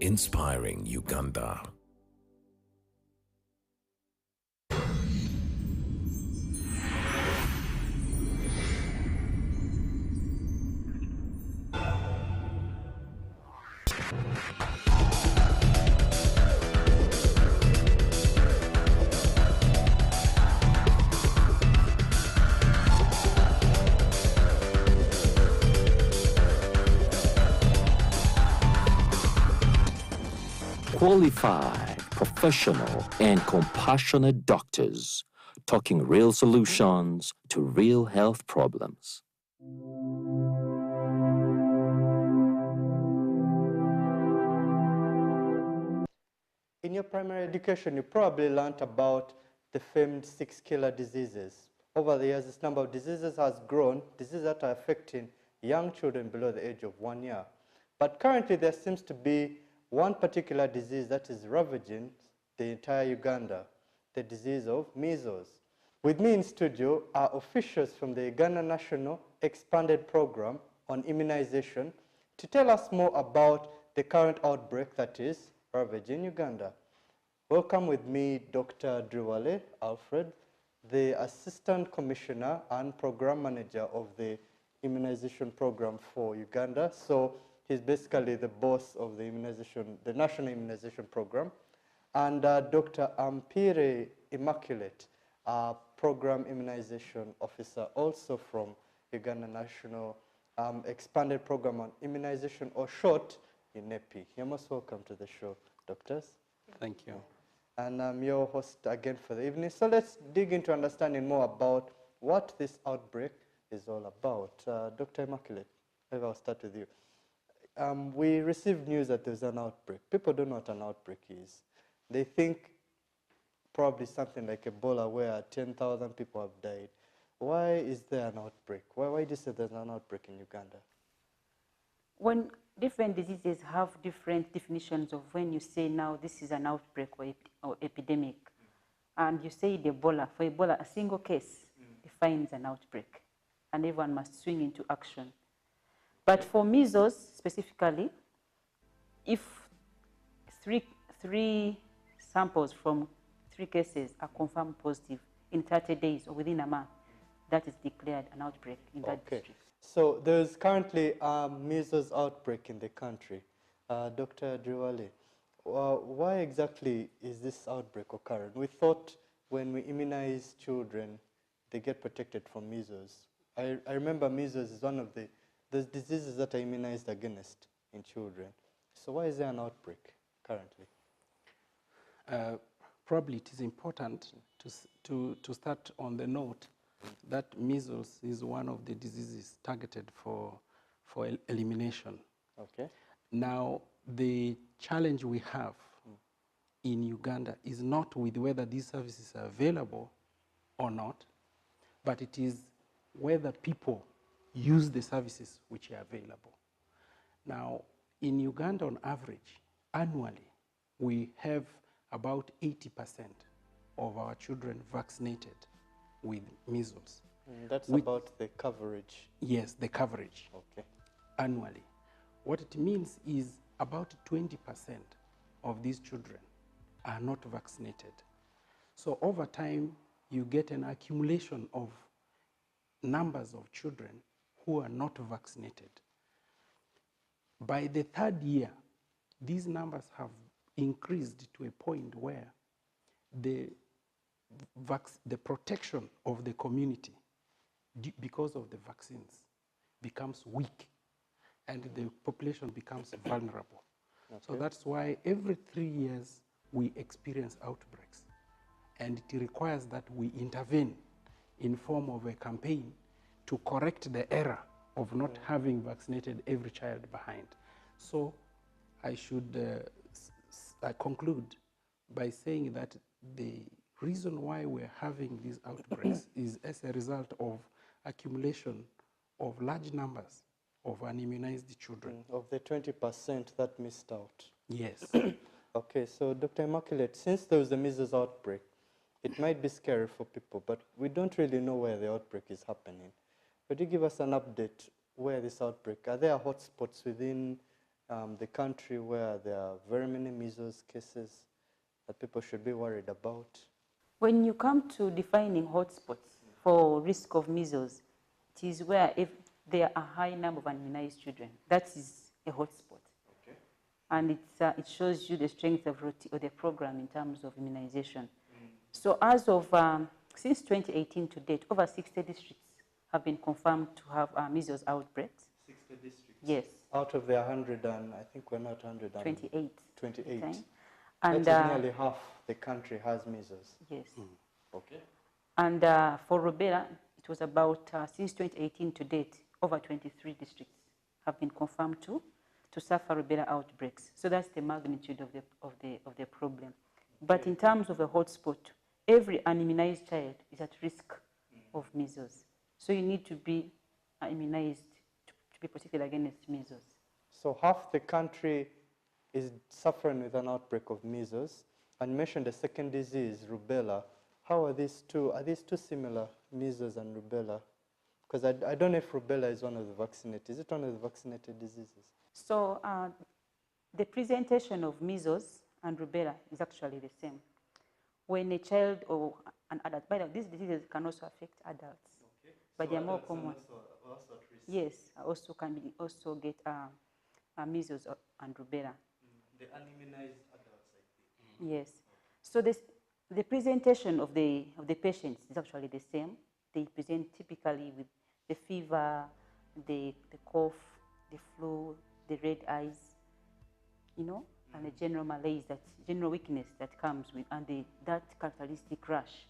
Inspiring Uganda. Qualified, professional, and compassionate doctors talking real solutions to real health problems. In your primary education, you probably learned about the famed 6 killer diseases. Over the years, this number of diseases has grown, diseases that are affecting young children below the age of 1 year. But currently, there seems to be one particular disease that is ravaging the entire Uganda, the disease of measles. With me in studio are officials from the Uganda National Expanded Program on Immunization to tell us more about the current outbreak that is ravaging Uganda. Welcome with me Dr. Driwale, Alfred, the Assistant Commissioner and Program Manager of the Immunization Program for Uganda. So he's basically the boss of the National Immunization Program. And Dr. Ampeire Immaculate, Program Immunization Officer, also from Uganda National Expanded Program on Immunization, or short, UNEPI. You're most welcome to the show, doctors. Thank you. And I'm your host again for the evening. So let's dig into understanding more about what this outbreak is all about. Dr. Immaculate, maybe I'll start with you. We received news that there's an outbreak. People don't know what an outbreak is. They think probably something like Ebola where 10,000 people have died. Why is there an outbreak? Why do you say there's an outbreak in Uganda? When different diseases have different definitions of when you say now this is an outbreak or epidemic, and you say Ebola, for Ebola, a single case defines an outbreak, and everyone must swing into action. But for measles specifically, if three samples from 3 cases are confirmed positive in 30 days or within a month, that is declared an outbreak in that district. So there's currently a measles outbreak in the country. Dr. Driwale, why exactly is this outbreak occurring? We thought when we immunize children, they get protected from measles. I remember measles is one of the diseases that are immunized against in children. So why is there an outbreak currently? Probably it is important to start on the note that measles is one of the diseases targeted for elimination. Okay. Now, the challenge we have in Uganda is not with whether these services are available or not, but it is whether people use the services which are available. Now, in Uganda on average, annually, we have about 80% of our children vaccinated with measles. That's about the coverage. Yes, the coverage. Okay. Annually. What it means is about 20% of these children are not vaccinated. So over time, you get an accumulation of numbers of children who are not vaccinated. By the 3rd year, these numbers have increased to a point where the protection of the community because of the vaccines becomes weak and the population becomes vulnerable. Okay. So that's why every 3 years we experience outbreaks, and it requires that we intervene in form of a campaign to correct the error of not having vaccinated every child behind. So I should conclude by saying that the reason why we're having these outbreaks is as a result of accumulation of large numbers of unimmunized children. Of the 20% that missed out. Yes. Okay, so Dr. Immaculate, since there was a measles outbreak, it might be scary for people, but we don't really know where the outbreak is happening. Could you give us an update where this outbreak, are there hotspots within the country where there are very many measles cases that people should be worried about? When you come to defining hotspots for risk of measles, it is where if there are a high number of immunized children, that is a hotspot. Okay. And it shows you the strength of the program in terms of immunization. So as of, since 2018 to date, over 60 districts have been confirmed to have measles outbreaks. 60 districts? Yes. Out of the 100 and, I think we're not 100 and... 28. 28. And that is nearly half the country has measles. Yes. Okay. And for rubella, it was about, since 2018 to date, over 23 districts have been confirmed to suffer rubella outbreaks. So that's the magnitude of the problem. But in terms of a hotspot, every unimmunized child is at risk of measles. So you need to be immunized to be protected against measles. So half the country is suffering with an outbreak of measles. And you mentioned the second disease, rubella. How are these two? Are these two similar, measles and rubella? Because I don't know if rubella is one of the vaccinated. Is it one of the vaccinated diseases? So the presentation of measles and rubella is actually the same. When a child or an adult, by the way, these diseases can also affect adults, okay. But so they are more common. Also at risk. Yes, also get measles and rubella. The unimmunized adults, I think. Yes. So the presentation of the patients is actually the same. They present typically with the fever, the cough, the flu, the red eyes, you know, and the general malaise, that general weakness that comes with, and that characteristic rash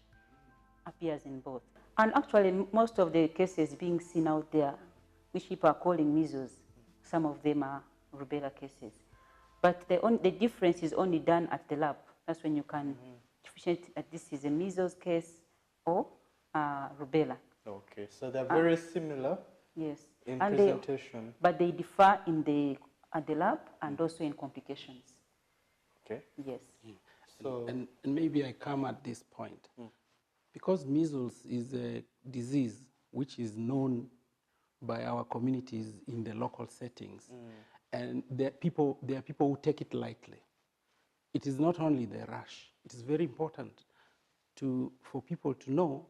appears in both. And actually, most of the cases being seen out there, which people are calling measles, some of them are rubella cases. But the difference is only done at the lab. That's when you can differentiate that this is a measles case or rubella. Okay, so they're very similar. Yes. In presentation. But they differ at the lab and also in complications. Okay. Yes. So, and maybe I come at this point. Because measles is a disease which is known by our communities in the local settings, and there are people who take it lightly. It is not only the rash. It is very important for people to know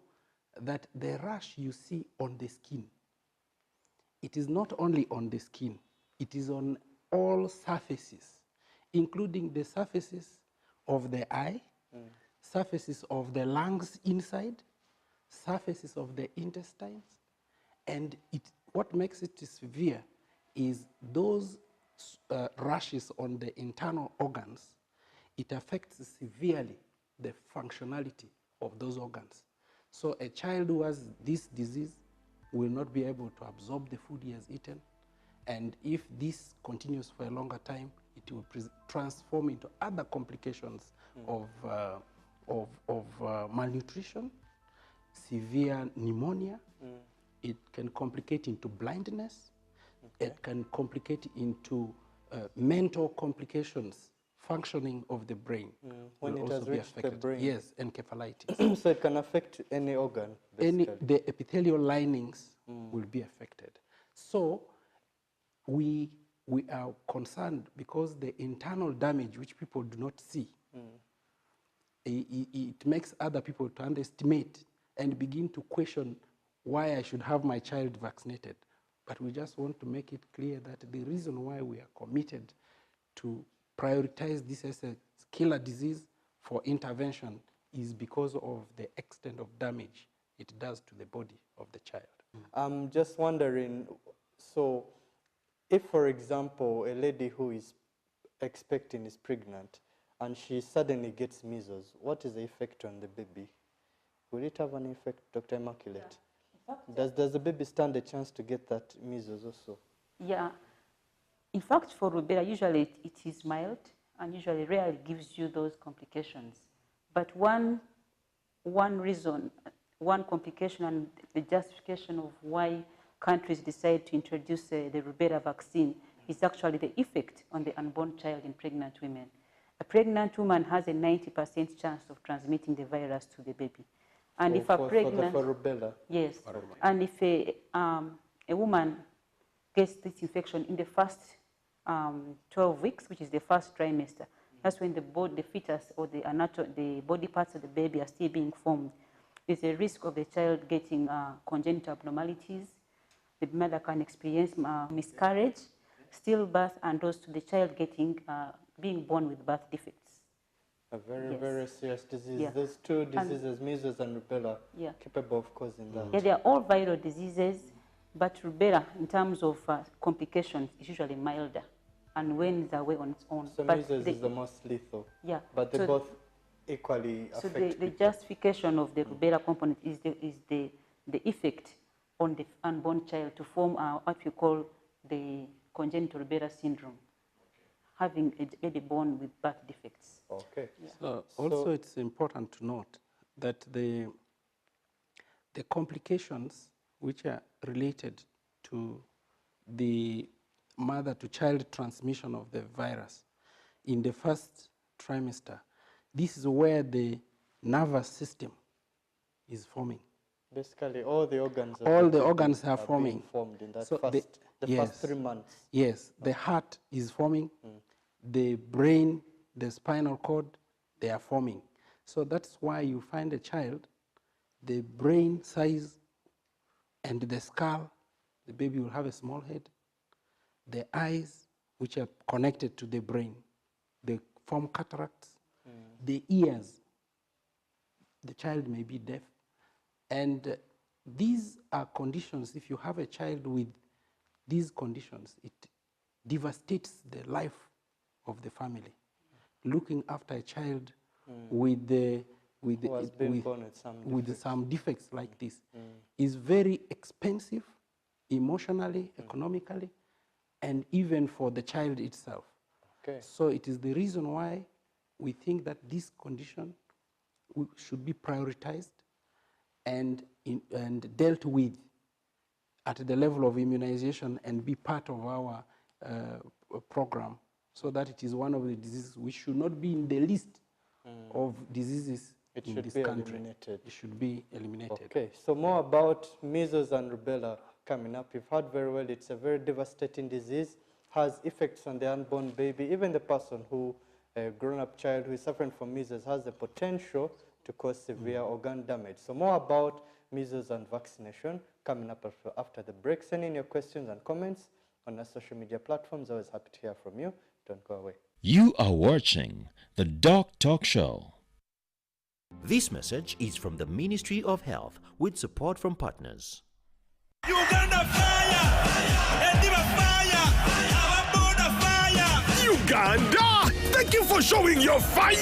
that the rash you see on the skin, it is not only on the skin, it is on all surfaces, including the surfaces of the eye, surfaces of the lungs inside, surfaces of the intestines, and what makes it severe is those rashes on the internal organs. It affects severely the functionality of those organs. So a child who has this disease will not be able to absorb the food he has eaten, and if this continues for a longer time, it will transform into other complications of malnutrition, severe pneumonia. It can complicate into blindness. It can complicate into mental complications, functioning of the brain. When it has reached the brain? Yes, encephalitis. So it can affect any organ, basically. The epithelial linings will be affected. So we are concerned because the internal damage, which people do not see, it makes other people to underestimate and begin to question why I should have my child vaccinated. But we just want to make it clear that the reason why we are committed to prioritize this as a killer disease for intervention is because of the extent of damage it does to the body of the child. I'm just wondering, so if, for example, a lady who is expecting is pregnant and she suddenly gets measles, what is the effect on the baby? Will it have an effect, Dr. Immaculate? Yeah. Does the baby stand a chance to get that measles also? Yeah. In fact, for rubella, usually it is mild and usually rarely gives you those complications. But one reason, one complication and the justification of why countries decide to introduce the rubella vaccine is actually the effect on the unborn child in pregnant women. A pregnant woman has a 90% chance of transmitting the virus to the baby. And if a pregnant... For rubella? Yes. And if a woman gets this infection in the first 12 weeks, which is the first trimester. That's when the fetus or the body parts of the baby are still being formed. There's a risk of the child getting congenital abnormalities. The mother can experience miscarriage, stillbirth, and also the child being born with birth defects. A very, very serious disease. Yeah. There's two diseases, measles and rubella, capable of causing that. Yeah, they are all viral diseases, but rubella, in terms of complications, is usually milder and wanes away on its own. So measles is the most lethal. Yeah. But they both equally affect So the justification of the rubella component is the effect on the unborn child to form what we call the congenital rubella syndrome, having a baby born with birth defects. Okay. Yeah. So also it's important to note that the complications which are related to the mother-to-child transmission of the virus in the first trimester, this is where the nervous system is forming. Basically, all the organs are forming. Being formed in that So first 3 months. Yes, the heart is forming, the brain, the spinal cord, they are forming. So that's why you find a child, the brain size and the skull, the baby will have a small head. The eyes, which are connected to the brain, they form cataracts. The ears, the child may be deaf. And these are conditions, if you have a child with these conditions, it devastates the life of the family. Looking after a child with some defects like this is very expensive, emotionally, economically, and even for the child itself. Okay. So it is the reason why we think that this condition should be prioritized and dealt with at the level of immunization and be part of our program, so that it is one of the diseases which should not be in the list of diseases in this country. Eliminated. It should be eliminated. Okay, so more about measles and rubella coming up. You've heard very well, it's a very devastating disease, has effects on the unborn baby. Even the person who, a grown-up child who is suffering from measles, has the potential to cause severe organ damage. So more about measles and vaccination coming up after the break. Send in your questions and comments on our social media platforms. Always happy to hear from you. Don't go away. You are watching the DOCtalk Show. This message is from the Ministry of Health with support from partners. Uganda fire! Endiva fire! Our border fire! Uganda! Thank you for showing your fire!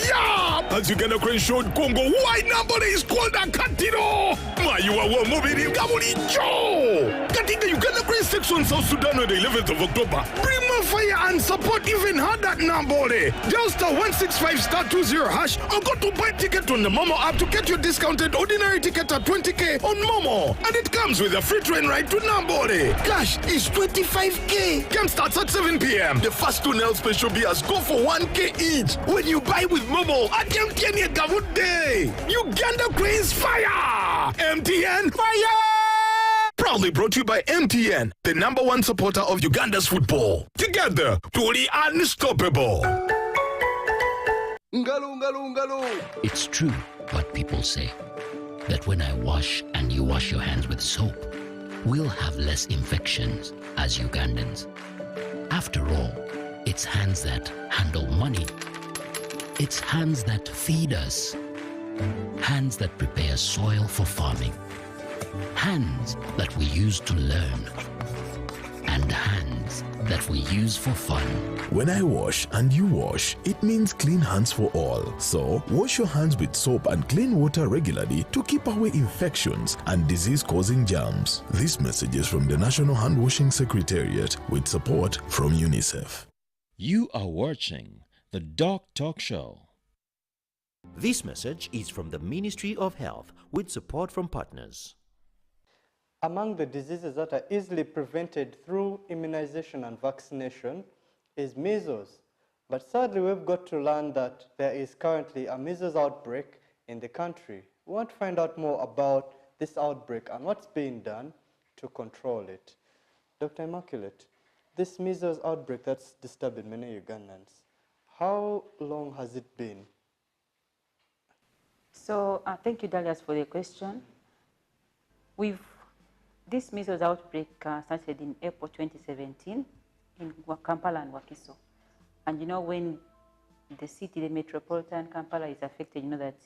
As Uganda Crane showed Congo, why number is called a Katiro? Mayuwa wa mobili Gabuli Joe! Katika Uganda Crane section South Sudan on the 11th of October. Bring more fire and support even harder Nambole. Dial star 165 star 20 hash or go to buy ticket on the Momo app to get your discounted ordinary ticket at 20k on Momo. And it comes with a free train ride to Nambole. Cash is 25k. Camp starts at 7 p.m. The first 2 Nel special beers go for 1k each when you buy with Momo at MTN Gavut Day. Uganda Cranes Fire! MTN Fire! Proudly brought to you by MTN, the #1 supporter of Uganda's football. Together, truly unstoppable. It's true what people say, that when I wash and you wash your hands with soap, we'll have less infections as Ugandans. After all, it's hands that handle money. It's hands that feed us. Hands that prepare soil for farming. Hands that we use to learn. And hands that we use for fun. When I wash and you wash, it means clean hands for all. So, wash your hands with soap and clean water regularly to keep away infections and disease-causing germs. This message is from the National Hand Washing Secretariat with support from UNICEF. You are watching the DOCtalk Show. This message is from the Ministry of Health with support from partners. Among the diseases that are easily prevented through immunization and vaccination is measles. But sadly, we've got to learn that there is currently a measles outbreak in the country. We want to find out more about this outbreak and what's being done to control it. Dr. Immaculate, This measles outbreak that's disturbing many Ugandans, how long has it been? So thank you, Darius, for the question. This measles outbreak started in April 2017 in Kampala and Wakiso. And you know, when the city, the metropolitan Kampala is affected, you know that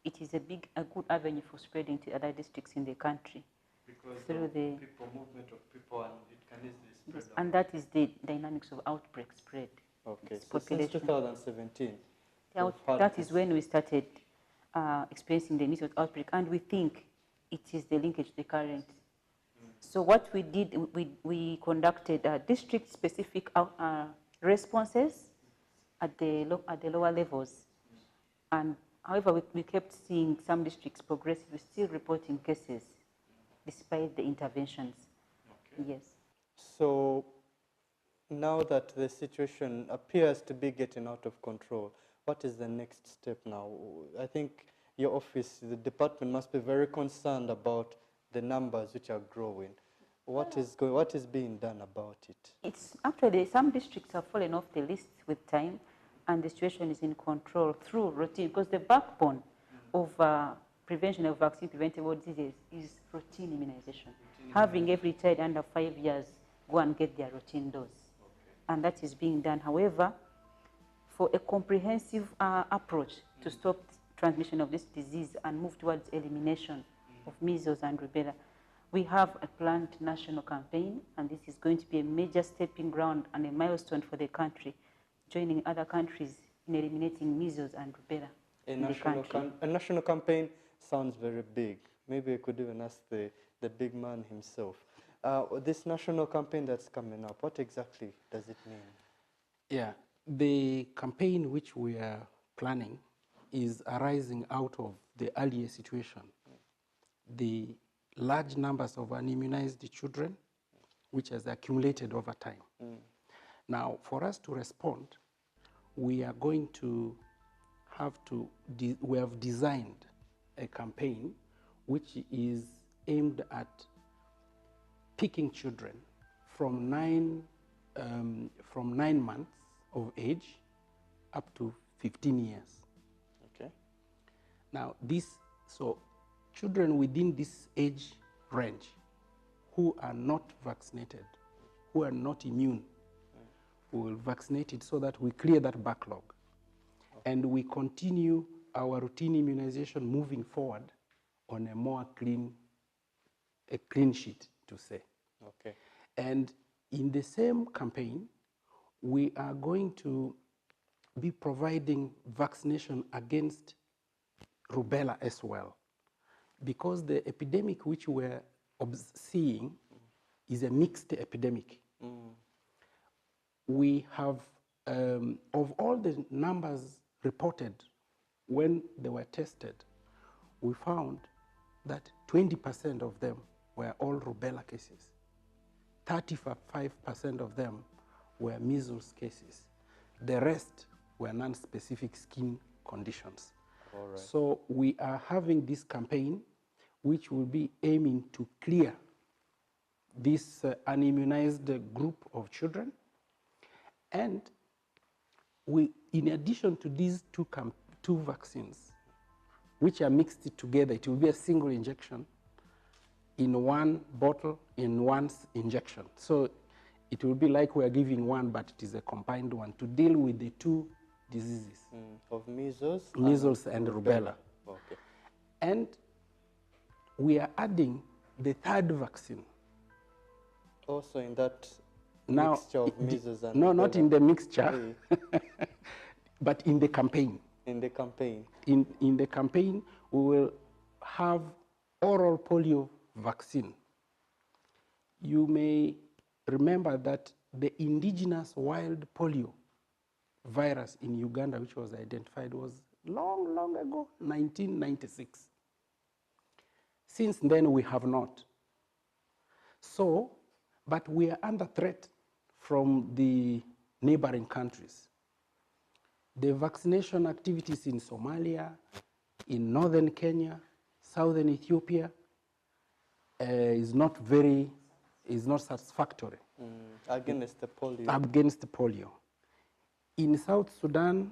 it is a good avenue for spreading to other districts in the country. Because through of the movement of people, and it can easily spread. Yes, and that is the dynamics of outbreak spread. Okay, so since 2017? That is when we started experiencing the measles outbreak, and we think it is the linkage to the current. So what we did, we conducted district-specific responses at the lower levels. And however, we kept seeing some districts progressively still reporting cases despite the interventions. Okay. Yes. So now that the situation appears to be getting out of control, what is the next step now? I think your office, the department, must be very concerned about the numbers which are growing. What is being done about it? It's actually, some districts have fallen off the list with time, and the situation is in control through routine, because the backbone of prevention of vaccine-preventable diseases is routine immunization. Having every child under 5 years go and get their routine dose. Okay. And that is being done. However, for a comprehensive approach to stop transmission of this disease and move towards elimination of measles and rubella, we have a planned national campaign, and this is going to be a major stepping ground and a milestone for the country, joining other countries in eliminating measles and rubella in the country. A national campaign sounds very big. Maybe I could even ask the big man himself. This national campaign that's coming up, what exactly does it mean? Yeah, the campaign which we are planning is arising out of the earlier situation. The large numbers of unimmunized children, which has accumulated over time. Now, for us to respond, we are going to have to, we have designed a campaign which is aimed at picking children from 9 months of age up to 15 years. Okay. Now, so children within this age range who are not vaccinated, who are not immune, we will vaccinate it so that we clear that backlog. Okay. And we continue our routine immunization moving forward on a more clean sheet, to say. Okay. And in the same campaign, we are going to be providing vaccination against rubella as well, because the epidemic which we're seeing is a mixed epidemic. We have, of all the numbers reported when they were tested, we found that 20% of them were all rubella cases. 35% of them were measles cases. The rest were non-specific skin conditions. All right. So we are having this campaign which will be aiming to clear this unimmunized group of children. And we, in addition to these two vaccines, which are mixed together, it will be a single injection in one bottle, in one injection. So it will be like we are giving one, but it is a combined one to deal with the two diseases. Of measles? Measles and rubella. Okay. And we are adding the third vaccine. Also in that now, mixture of measles and no, rubella. not in the mixture, but in the campaign. In the campaign. In the campaign, we will have oral polio vaccine. You may remember that the indigenous wild polio virus in Uganda, which was identified, was long, long ago, 1996. Since then, we have not. So, but we are under threat from the neighboring countries. The vaccination activities in Somalia, in northern Kenya, southern Ethiopia, is not satisfactory. Against the polio. Against polio. In South Sudan,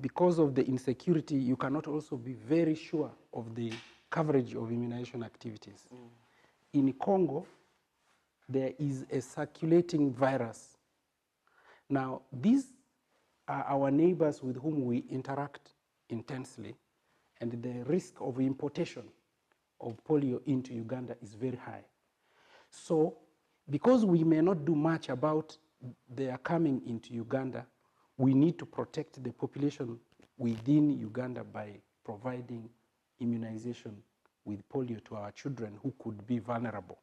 because of the insecurity, you cannot also be very sure of the coverage of immunization activities. In Congo, there is a circulating virus. Now, these are our neighbors with whom we interact intensely, and the risk of importation of polio into Uganda is very high. So, because we may not do much about their coming into Uganda, we need to protect the population within Uganda by providing immunization with polio to our children who could be vulnerable.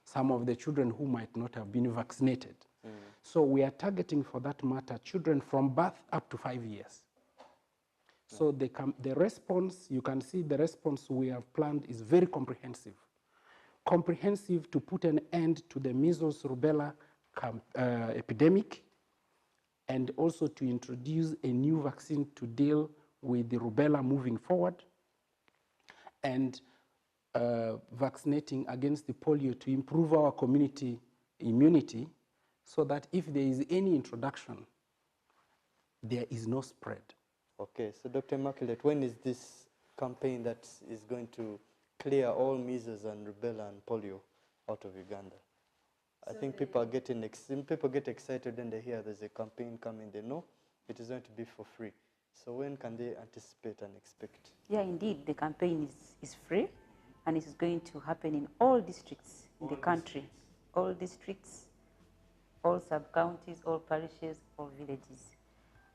Some of the children who might not have been vaccinated. So we are targeting, for that matter, children from birth up to 5 years. So the response, you can see the response we have planned is very comprehensive. Comprehensive to put an end to the measles rubella epidemic, and also to introduce a new vaccine to deal with the rubella moving forward, and vaccinating against the polio to improve our community immunity, so that if there is any introduction, there is no spread. Okay, so Dr. Immaculate, when is this campaign that is going to clear all measles and rubella and polio out of Uganda? I think people are getting people get excited when they hear there's a campaign coming. They know it is going to be for free. So when can they anticipate and expect? Yeah, indeed, the campaign is free, and it is going to happen in all districts in the country. All districts, all sub-counties, all parishes, all villages.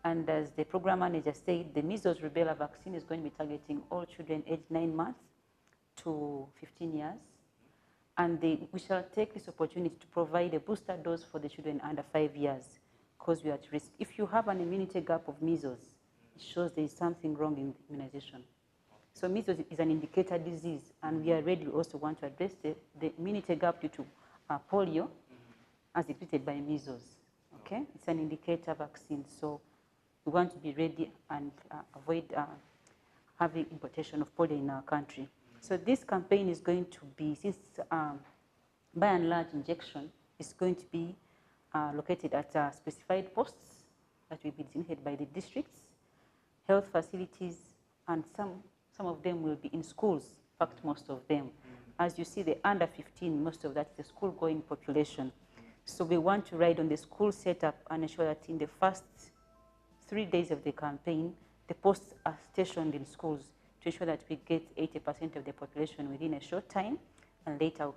And as the program manager said, the measles rubella vaccine is going to be targeting all children aged 9 months to 15 years. And we shall take this opportunity to provide a booster dose for the children under 5 years, because we are at risk. If you have an immunity gap of measles, it shows there is something wrong in immunization. So measles is an indicator disease, and we are ready. We also want to address the immunity gap due to polio, as depicted by measles. Okay, it's an indicator vaccine, so we want to be ready and avoid having importation of polio in our country. So this campaign is going to be, since by and large injection is going to be located at specified posts that will be designated by the districts, health facilities, and some of them will be in schools, in fact most of them. As you see, the under 15, most of that is the school-going population. So we want to ride on the school setup and ensure that in the first 3 days of the campaign, the posts are stationed in schools to ensure that we get 80% of the population within a short time, and later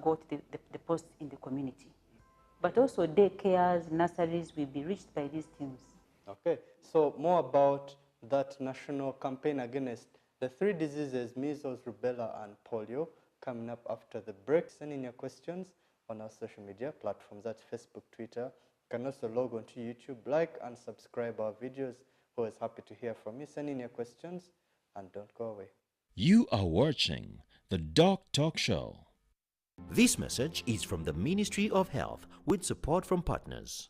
go to the posts in the community. But also daycares, nurseries will be reached by these teams. Okay, so more about that national campaign against the 3 diseases, measles, rubella, and polio, coming up after the break. Send in your questions on our social media platforms, that's Facebook, Twitter. You can also log on to YouTube, like and subscribe our videos. Always happy to hear from you. Send in your questions and don't go away. You are watching the DOCtalk Show. This message is from the Ministry of Health with support from partners.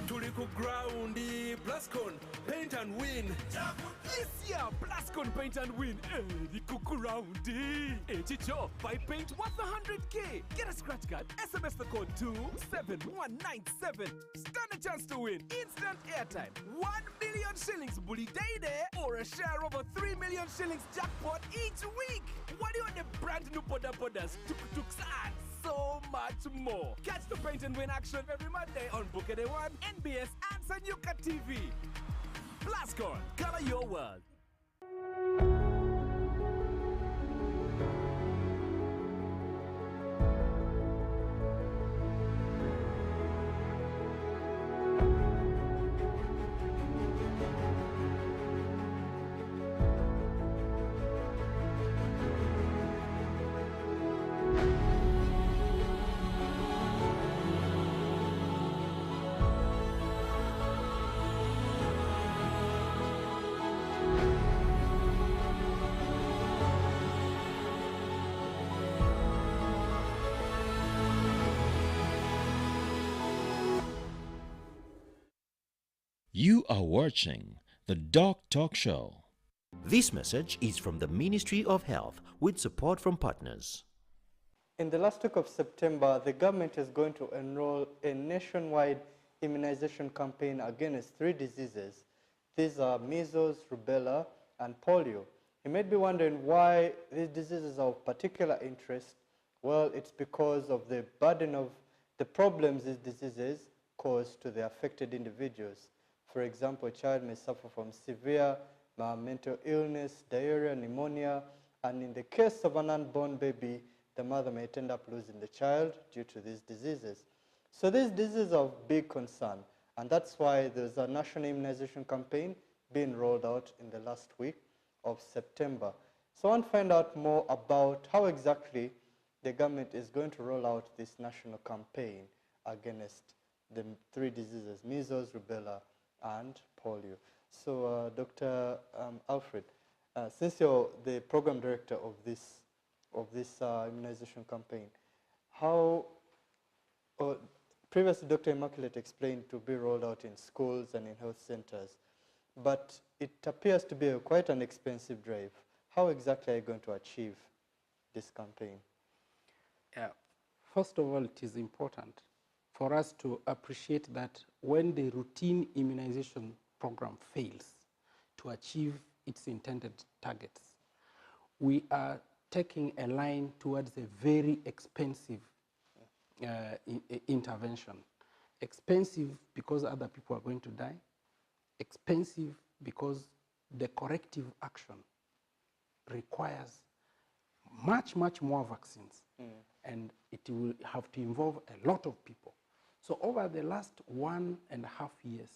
Tuliko ground, Blascon, paint and win. Yes, yeah, Blascon, paint and win. The ground, Chicho, buy paint worth 100K. Get a scratch card, SMS the code to 7197. Stand a chance to win instant airtime, 1 million shillings bully day there, or a share of a 3 million shillings jackpot each week. What do you want the brand new podas, tuk-tuks, and so much more. Catch the paint and win action every Monday on Bukede One, NBS, and Sanyuka TV. Blascon, color your world. You are watching the DOCtalk Show. This message is from the Ministry of Health with support from partners. In the last week of September, the government is going to enroll a nationwide immunization campaign against 3 diseases. These are measles, rubella, and polio. You may be wondering why these diseases are of particular interest. Well, it's because of the burden of the problems these diseases cause to the affected individuals. For example, a child may suffer from severe mental illness, diarrhea, pneumonia, and in the case of an unborn baby, the mother may end up losing the child due to these diseases. So these diseases are of big concern, and that's why there's a national immunization campaign being rolled out in the last week of September. So I want to find out more about how exactly the government is going to roll out this national campaign against the 3 diseases, measles, rubella, and polio. So Dr. Alfred, since you're the program director of this immunization campaign, how, previously Dr. Immaculate explained to be rolled out in schools and in health centers, but it appears to be quite an expensive drive. How exactly are you going to achieve this campaign? Yeah. First of all, it is important for us to appreciate that when the routine immunization program fails to achieve its intended targets, we are taking a line towards a very expensive intervention. Expensive because other people are going to die. Expensive because the corrective action requires much, much more vaccines. And it will have to involve a lot of people. So over the last 1.5 years,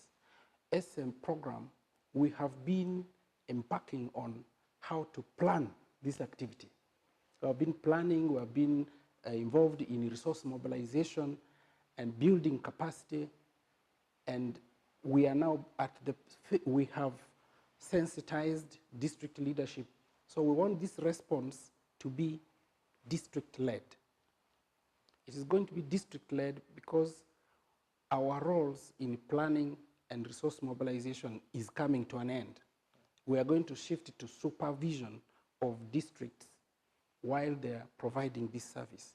as a program, we have been embarking on how to plan this activity. We have been planning, we have been involved in resource mobilization and building capacity, and we are now at we have sensitized district leadership. So we want this response to be district-led. It is going to be district-led because our roles in planning and resource mobilization is coming to an end. We are going to shift to supervision of districts while they are providing this service.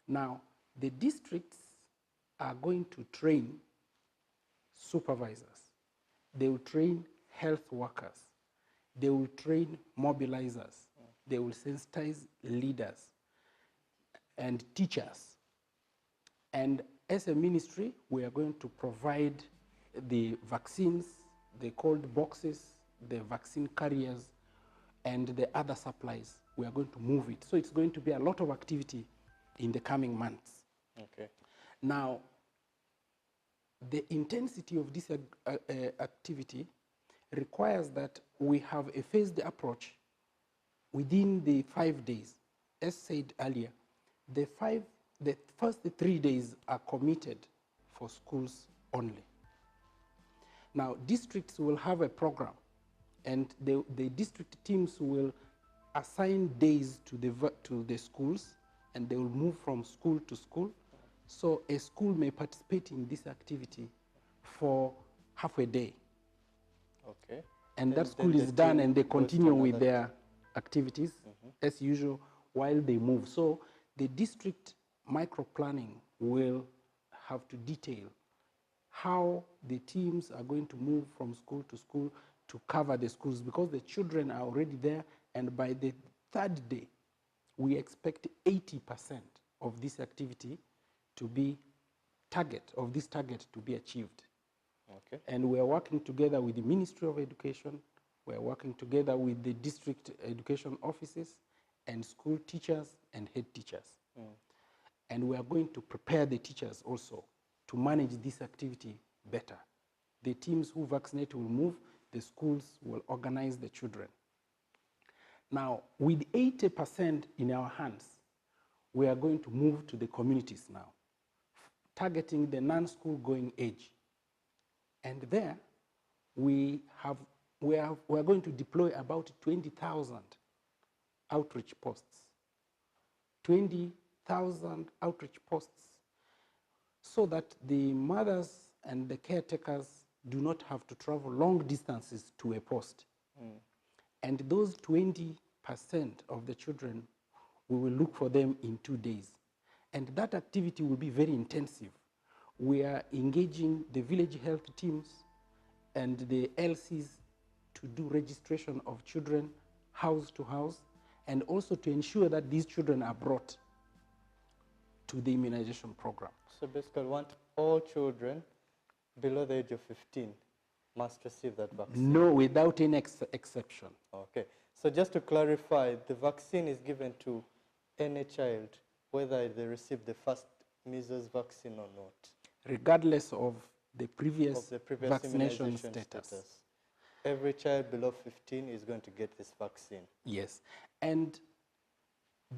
Now, the districts are going to train supervisors. They will train health workers. They will train mobilizers. They will sensitize leaders and teachers. And as a ministry, we are going to provide the vaccines, the cold boxes, the vaccine carriers, and the other supplies. We are going to move it. So it's going to be a lot of activity in the coming months. Okay. Now, the intensity of this activity requires that we have a phased approach within the 5 days. As said earlier, the first 3 days are committed for schools only. Now, districts will have a program, and the district teams will assign days to the schools, and they will move from school to school. So a school may participate in this activity for half a day. Okay. And that school is done, and they continue with their activities as usual while they move. So the district micro-planning will have to detail how the teams are going to move from school to school to cover the schools, because the children are already there, and by the 3rd day, we expect 80% of this activity to be this target to be achieved. Okay. And we are working together with the Ministry of Education, we are working together with the district education offices and school teachers and head teachers. And we are going to prepare the teachers also to manage this activity better. The teams who vaccinate will move, the schools will organize the children. Now, with 80% in our hands, we are going to move to the communities now, targeting the non-school going age. And there, we are going to deploy about 20,000 outreach posts. 20,000 outreach posts, so that the mothers and the caretakers do not have to travel long distances to a post. And those 20% of the children we will look for them in 2 days. And that activity will be very intensive. We are engaging the village health teams and the LCs to do registration of children house to house, and also to ensure that these children are brought to the immunization program. So basically, want all children below the age of 15 must receive that vaccine? No, without any exception. Okay. So just to clarify, the vaccine is given to any child, whether they receive the first measles vaccine or not, regardless of the previous vaccination status. Every child below 15 is going to get this vaccine. Yes. And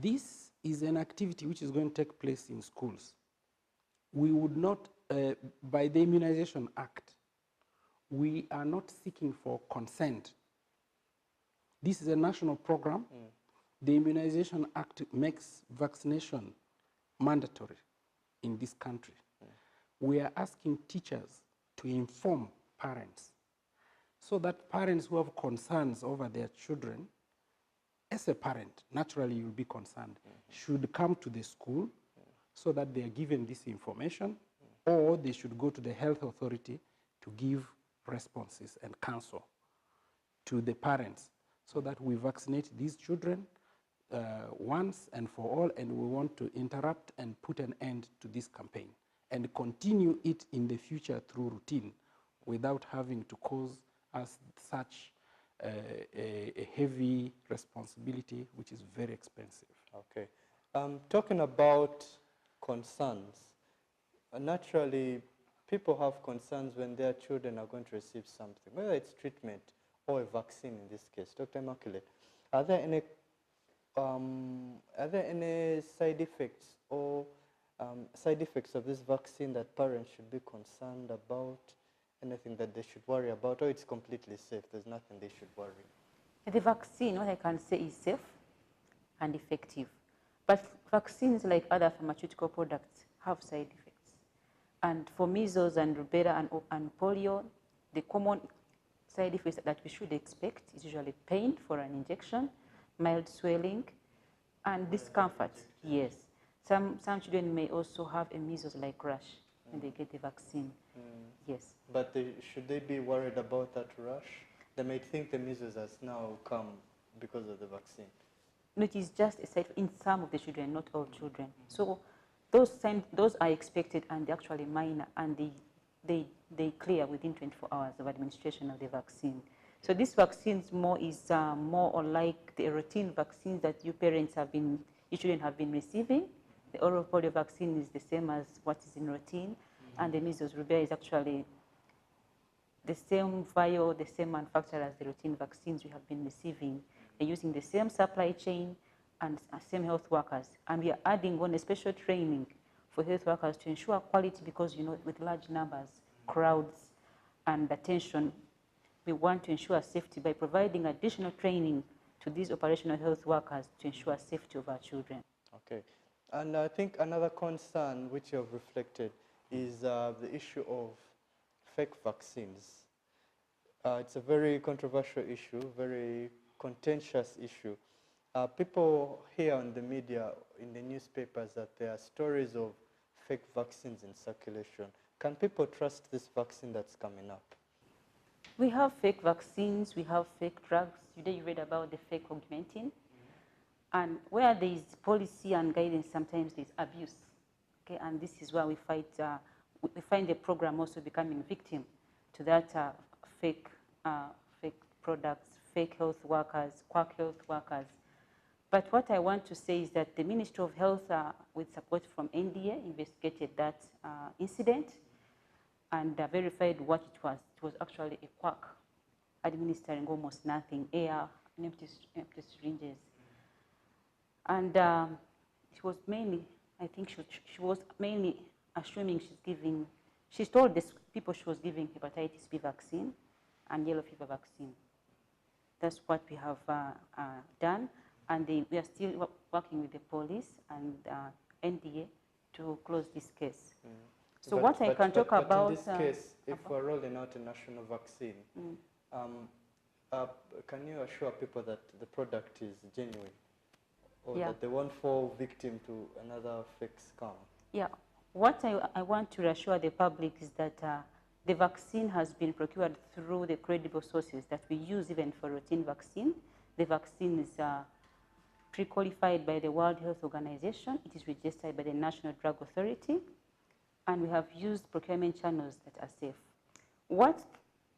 this is an activity which is going to take place in schools. We would not, by the Immunization Act, we are not seeking for consent. This is a national program. The Immunization Act makes vaccination mandatory in this country. We are asking teachers to inform parents, so that parents who have concerns over their children, as a parent, naturally you'll be concerned, should come to the school so that they are given this information, or they should go to the health authority to give responses and counsel to the parents, so that we vaccinate these children once and for all, and we want to interrupt and put an end to this campaign and continue it in the future through routine without having to cause us such a heavy responsibility, which is very expensive. Okay. Talking about concerns, naturally people have concerns when their children are going to receive something, whether it's treatment or a vaccine in this case. Dr. Immaculate, are there any side effects or side effects of this vaccine that parents should be concerned about? Anything that they should worry about, or it's completely safe, there's nothing they should worry? The vaccine, what I can say, is safe and effective. But vaccines, like other pharmaceutical products, have side effects. And for measles and rubella and polio, the common side effects that we should expect is usually pain for an injection, mild swelling, and discomfort. Yes. Some children may also have a measles-like rash when they get the vaccine. Yes. But should they be worried about that rash? They might think the measles has now come because of the vaccine. No, it is just a side in some of the children, not all children. So those are expected, and they're actually minor, and they clear within 24 hours of administration of the vaccine. So this vaccine is more or like the routine vaccines that you children have been receiving. The oral polio vaccine is the same as what is in routine, and the measles rubella is actually the same vial, the same manufacturer as the routine vaccines we have been receiving. They're using the same supply chain and same health workers. And we are adding on a special training for health workers to ensure quality, because, you know, with large numbers, crowds, and attention, we want to ensure safety by providing additional training to these operational health workers to ensure safety of our children. Okay. And I think another concern which you have reflected is the issue of fake vaccines. It's a very controversial issue, very contentious issue. People hear on the media, in the newspapers, that there are stories of fake vaccines in circulation. Can people trust this vaccine that's coming up? We have fake vaccines, we have fake drugs. Today you read about the fake augmentin. And where there is policy and guidance, sometimes there's abuse. Okay, and this is where we find the program also becoming victim to that fake products, fake health workers, quack health workers. But what I want to say is that the Ministry of Health, with support from NDA, investigated that incident and verified what it was. It was actually a quack administering almost nothing, air, empty syringes. And it was mainly, I think she was mainly assuming she told the people she was giving hepatitis B vaccine and yellow fever vaccine. That's what we have done. And we are still working with the police and NDA to close this case. So what I can talk about... in this case, if we're rolling out a national vaccine, can you assure people that the product is genuine? Or that they won't fall victim to another fake scam. Yeah. What I want to reassure the public is that the vaccine has been procured through the credible sources that we use even for routine vaccine. The vaccine is pre-qualified by the World Health Organization. It is registered by the National Drug Authority, and we have used procurement channels that are safe. What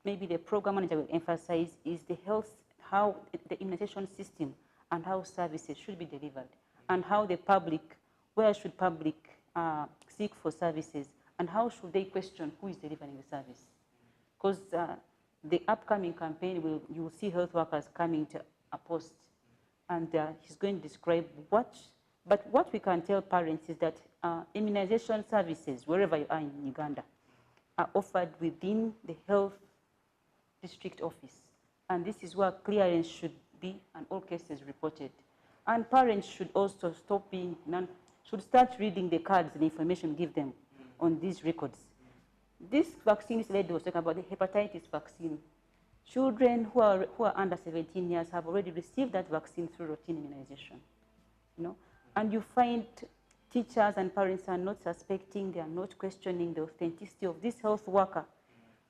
maybe the program manager will emphasize is the health, how the immunization system and how services should be delivered, and how the public, where should public seek for services, and how should they question who is delivering the service. Because the upcoming campaign, you will see health workers coming to a post, and he's going to describe what we can tell parents is that immunization services, wherever you are in Uganda, are offered within the health district office. And this is where clearance should be and all cases reported. And parents should also should start reading the cards and information we give them on these records. This vaccine lady was talking about the hepatitis vaccine. Children who are under 17 years have already received that vaccine through routine immunization. And you find teachers and parents are not suspecting, they are not questioning the authenticity of this health worker,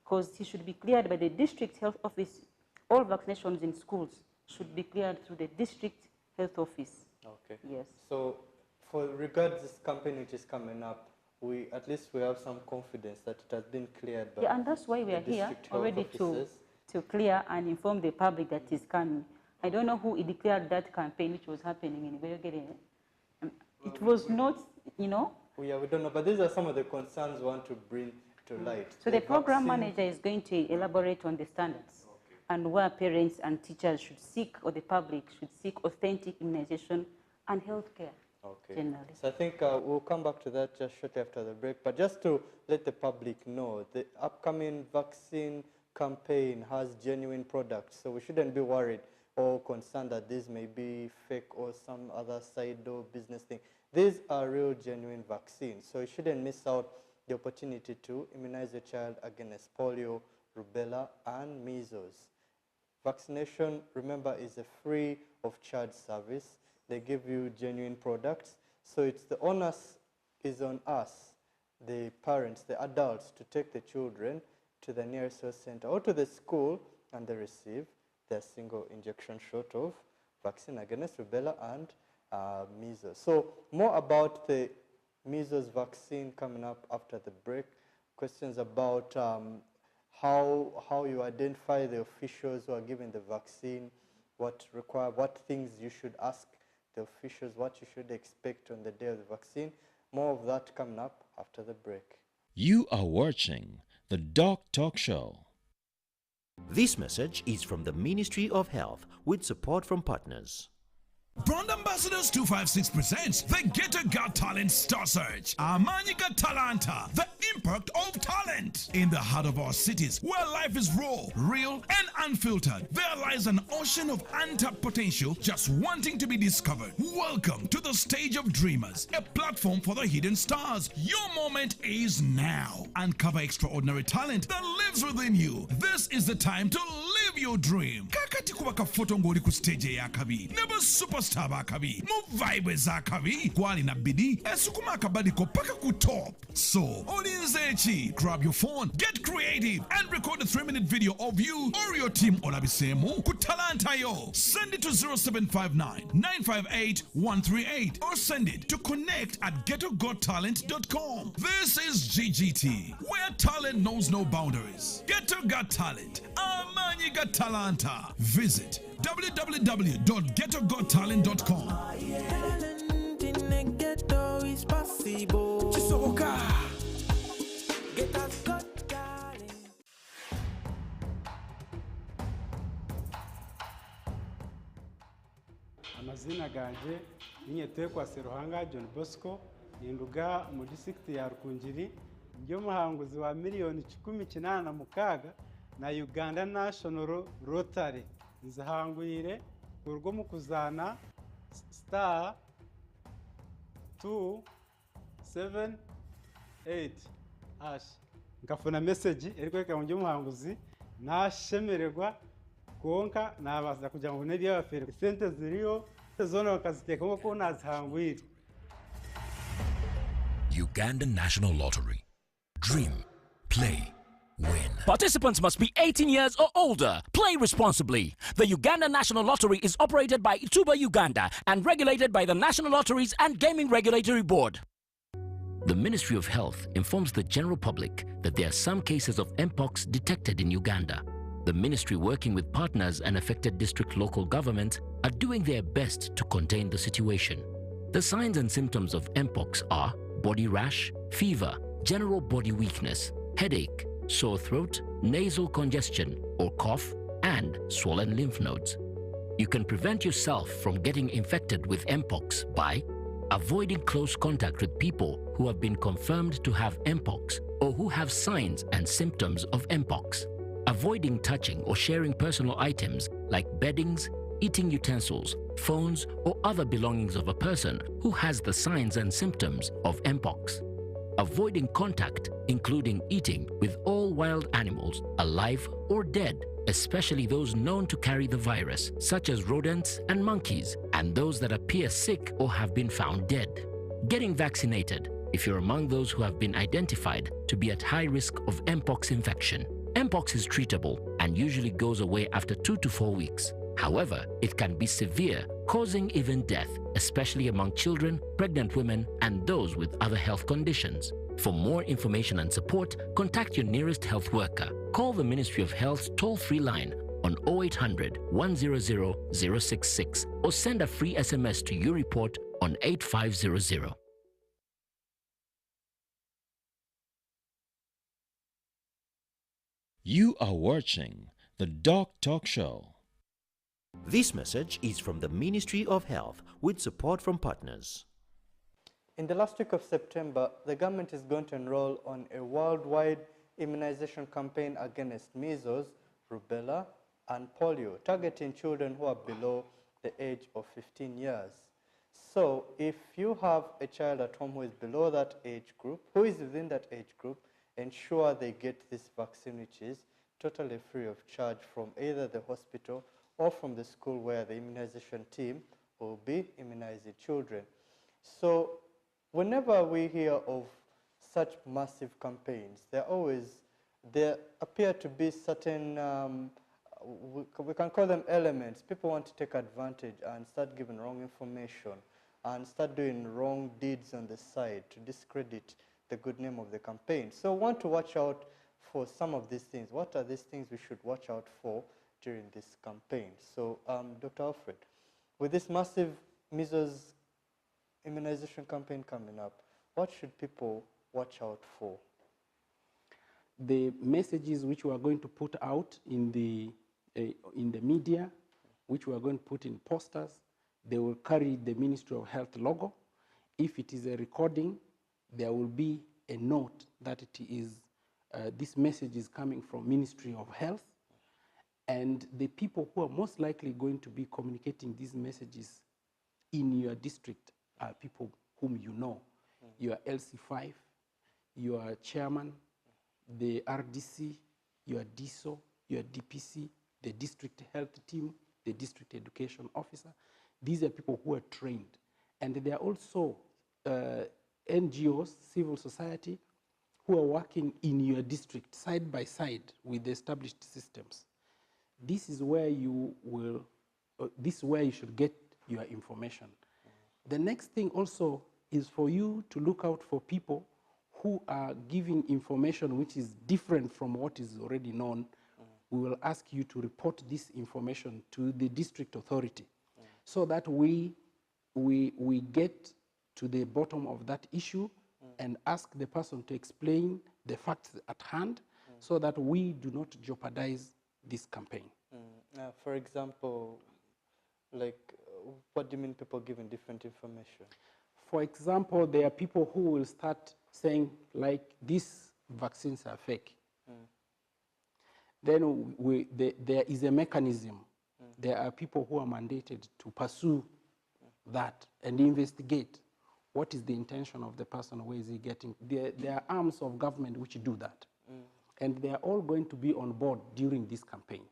because he should be cleared by the district health office. All vaccinations in schools should be cleared through the district health office. Okay. Yes. So, for regards this campaign which is coming up, we have some confidence that it has been cleared by and that's why we are here already to clear and inform the public that is coming. I don't know who declared that campaign which was happening in Bayogere. It was not, Yeah, we don't know, but these are some of the concerns we want to bring to light. So the program manager is going to elaborate on the standards and where parents and teachers should seek, or the public should seek, authentic immunization and health care. Okay. Generally. So I think we'll come back to that just shortly after the break. But just to let the public know, the upcoming vaccine campaign has genuine products, so we shouldn't be worried or concerned that these may be fake or some other side door business thing. These are real, genuine vaccines, so you shouldn't miss out the opportunity to immunize your child against polio, rubella, and measles. Vaccination, remember, is a free of charge service. They give you genuine products. So it's the onus is on us, the parents, the adults, to take the children to the nearest health center or to the school, and they receive their single injection shot of vaccine against rubella and measles. So more about the measles vaccine coming up after the break. Questions about how you identify the officials who are giving the vaccine, what things you should ask the officials, what you should expect on the day of the vaccine. More of that coming up after the break. You are watching the DOCtalk Show. This message is from the Ministry of Health with support from partners. Brand Ambassadors 256 presents the Get a Got Talent Star Search. Amani Got Talanta, the impact of talent. In the heart of our cities, where life is raw, real, and unfiltered, there lies an ocean of untapped potential just wanting to be discovered. Welcome to the stage of dreamers, a platform for the hidden stars. Your moment is now. Uncover extraordinary talent that lives within you. This is the time to live your dream. Kakati kubaka photo ngoli ku stage ya kabi. Never superstar ba kabi. Mu vibe za kabi. Kwali na bidi. Esukuma akabadi ko paka ku top. So, olinzechi, grab your phone, get creative, and record a 3-minute video of you or your team olabisemu ku talanta yo. Send it to 0759 958 138 or send it to connect@getogottalent.com. This is GGT, where talent knows no boundaries. Geto Got Talent. Amani Got Talanta. Visit www.getogottalent.com. Talent in the ghetto is possible. Get a got talent. Amazina ganje ninyetekwa Seruhanga John Bosco ninduga mu district ya Rukungiri ndio muhanguzi wa $186,000 na Uganda National Rotary nzahangwire urwo mu kuzana star 278 ash ngafuna message erikweka mu muhanguzi nashemererwa konka nabaza kugira ngo nebi yabafere sente ziriyo Uganda National Lottery. Dream, play, win. Participants must be 18 years or older. Play responsibly. The Uganda National Lottery is operated by IOCTOBER Uganda and regulated by the National Lotteries and Gaming Regulatory Board. The Ministry of Health informs the general public that there are some cases of Mpox detected in Uganda. The ministry, working with partners and affected district local governments, are doing their best to contain the situation. The signs and symptoms of Mpox are body rash, fever, general body weakness, headache, sore throat, nasal congestion or cough, and swollen lymph nodes. You can prevent yourself from getting infected with Mpox by avoiding close contact with people who have been confirmed to have Mpox or who have signs and symptoms of Mpox. Avoiding touching or sharing personal items like beddings, eating utensils, phones, or other belongings of a person who has the signs and symptoms of Mpox. Avoiding contact, including eating, with all wild animals, alive or dead, especially those known to carry the virus, such as rodents and monkeys, and those that appear sick or have been found dead. Getting vaccinated if you're among those who have been identified to be at high risk of Mpox infection. Mpox is treatable and usually goes away after 2 to 4 weeks. However, it can be severe, causing even death, especially among children, pregnant women, and those with other health conditions. For more information and support, contact your nearest health worker. Call the Ministry of Health's toll-free line on 0800 100 066 or send a free SMS to YouReport on 8500. You are watching the DOCtalk Show. This message is from the Ministry of Health with support from partners. In the last week of September, the government is going to enroll on a worldwide immunization campaign against measles, rubella, and polio, targeting children who are below the age of 15 years. So if you have a child at home who is below that age group, who is within that age group, ensure they get this vaccine, which is totally free of charge from either the hospital or from the school where the immunization team will be immunizing children. So whenever we hear of such massive campaigns, there appear to be certain, we can call them elements. People want to take advantage and start giving wrong information and start doing wrong deeds on the side to discredit the good name of the campaign. So we want to watch out for some of these things. What are these things we should watch out for during this campaign? So Dr. Alfred, with this massive measles immunization campaign coming up, what should people watch out for? The messages which we are going to put out in the media, which we are going to put in posters, they will carry the Ministry of Health logo. If it is a recording, there will be a note that it is, this message is coming from Ministry of Health, and the people who are most likely going to be communicating these messages in your district are people whom you know. Your LC5, your chairman, the RDC, your DSO, your DPC, the district health team, the district education officer. These are people who are trained. And there are also NGOs, civil society, who are working in your district side by side with the established systems. This is where you will, this is where you should get your information. The next thing also is for you to look out for people who are giving information which is different from what is already known. We will ask you to report this information to the district authority so that we get to the bottom of that issue and ask the person to explain the facts at hand so that we do not jeopardize this campaign. For example, like, what do you mean people giving different information? For example, there are people who will start saying, like, these vaccines are fake. Then there is a mechanism. There are people who are mandated to pursue that and investigate what is the intention of the person, where is he getting. There are arms of government which do that. And they are all going to be on board during this campaign.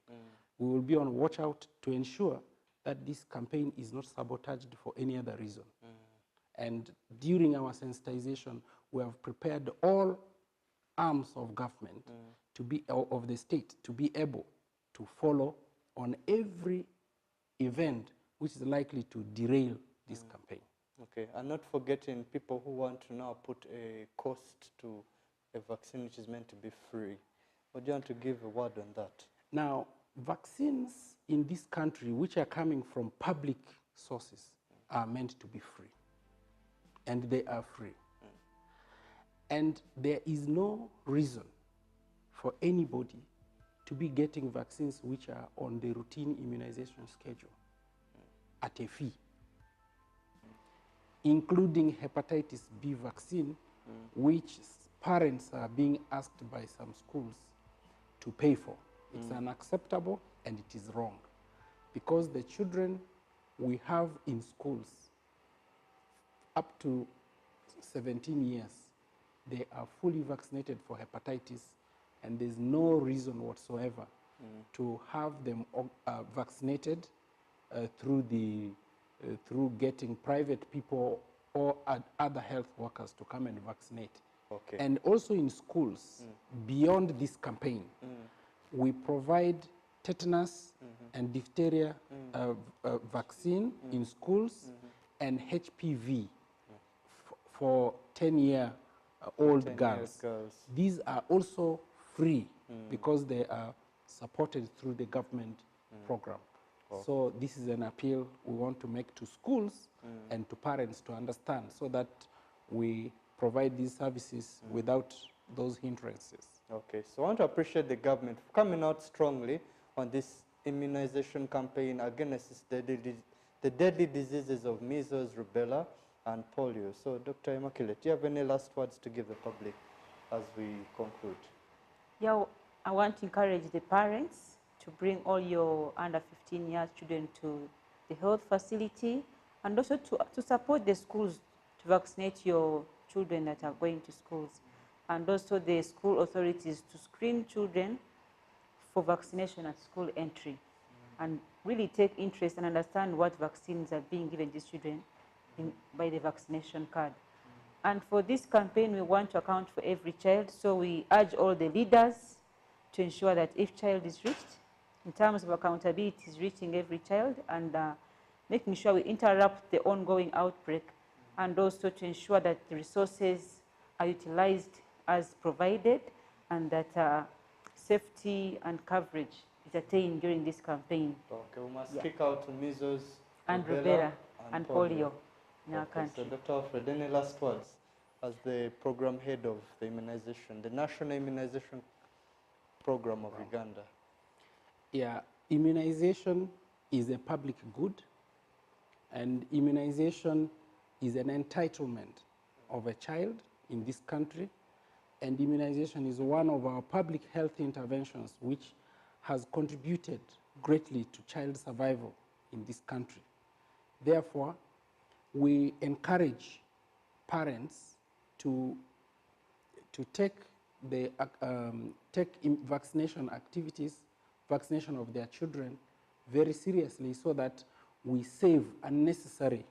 We will be on watch out to ensure that this campaign is not sabotaged for any other reason. And during our sensitization, we have prepared all arms of government to be of the state to be able to follow on every event which is likely to derail this campaign. Okay, and not forgetting people who want to now put a cost to a vaccine which is meant to be free. Would you want to give a word on that? Now, vaccines in this country which are coming from public sources are meant to be free. And they are free. And there is no reason for anybody to be getting vaccines which are on the routine immunization schedule at a fee, including hepatitis B vaccine, which parents are being asked by some schools to pay for. It's unacceptable and it is wrong, because the children we have in schools up to 17 years, they are fully vaccinated for hepatitis, and there's no reason whatsoever to have them vaccinated through getting private people or other health workers to come and vaccinate. Okay. And also in schools, beyond this campaign, we provide tetanus and diphtheria vaccine in schools and HPV for 10-year-old girls. These are also free because they are supported through the government program. So this is an appeal we want to make to schools and to parents to understand, so that we provide these services without those hindrances. Okay, so I want to appreciate the government for coming out strongly on this immunization campaign against the deadly diseases of measles, rubella, and polio. So, Dr. Immaculate, do you have any last words to give the public as we conclude? Yeah, I want to encourage the parents to bring all your under 15 years children to the health facility, and also to support the schools to vaccinate your children that are going to schools, and also the school authorities to screen children for vaccination at school entry, and really take interest and understand what vaccines are being given to children by the vaccination card. And for this campaign, we want to account for every child, so we urge all the leaders to ensure that each child is reached. In terms of accountability, is reaching every child, and making sure we interrupt the ongoing outbreak, and also to ensure that the resources are utilized as provided, and that safety and coverage is attained during this campaign. Okay, we must kick out measles, and rubella and polio in our country. So, Dr. Alfred, any last words as the program head of the immunization, the National Immunization Program of Uganda? Yeah, immunization is a public good, and immunization is an entitlement of a child in this country, and immunization is one of our public health interventions which has contributed greatly to child survival in this country. Therefore, we encourage parents to take the vaccination activities, vaccination of their children very seriously, so that we save unnecessary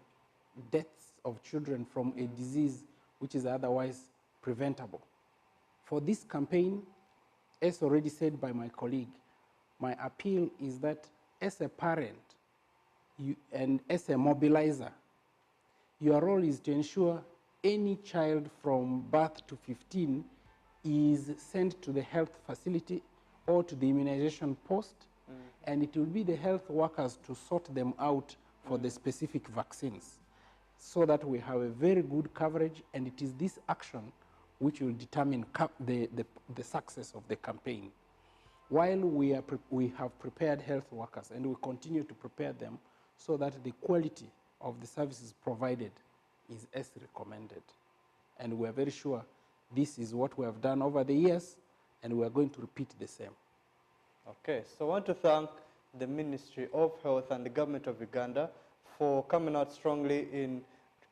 deaths of children from a disease which is otherwise preventable. For this campaign, as already said by my colleague, my appeal is that as a parent and as a mobilizer, your role is to ensure any child from birth to 15 is sent to the health facility or to the immunization post, and it will be the health workers to sort them out for the specific vaccines, so that we have a very good coverage, and it is this action which will determine the success of the campaign. While we have prepared health workers, and we continue to prepare them so that the quality of the services provided is as recommended. And we are very sure this is what we have done over the years, and we are going to repeat the same. Okay, so I want to thank the Ministry of Health and the Government of Uganda for coming out strongly in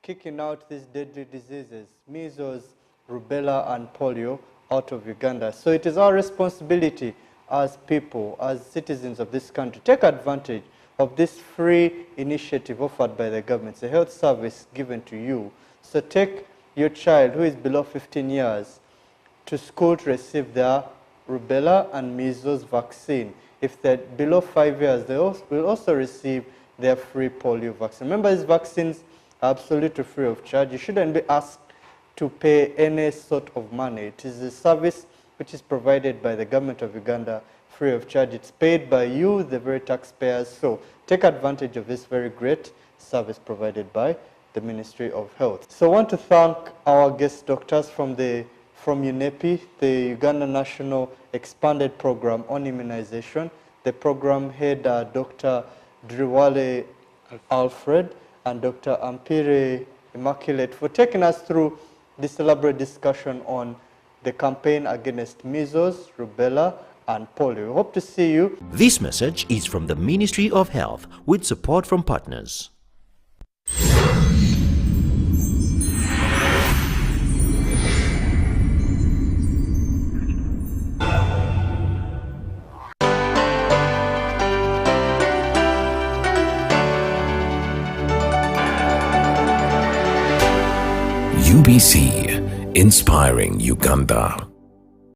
kicking out these deadly diseases, measles, rubella, and polio, out of Uganda. So it is our responsibility as people, as citizens of this country, take advantage of this free initiative offered by the government. It's a health service given to you. So take your child who is below 15 years to school to receive their rubella and measles vaccine. If they're below 5 years, they will also receive their free polio vaccine. Remember, these vaccines are absolutely free of charge. You shouldn't be asked to pay any sort of money. It is a service which is provided by the government of Uganda free of charge. It's paid by you, the very taxpayers. So take advantage of this very great service provided by the Ministry of Health. So I want to thank our guest doctors from UNEPI, the Uganda National Expanded Program on Immunization, the program head Dr. Driwale Alfred and Dr. Ampeire Immaculate for taking us through this elaborate discussion on the campaign against measles, rubella, and polio. We hope to see you. This message is from the Ministry of Health with support from partners. UBC, inspiring Uganda.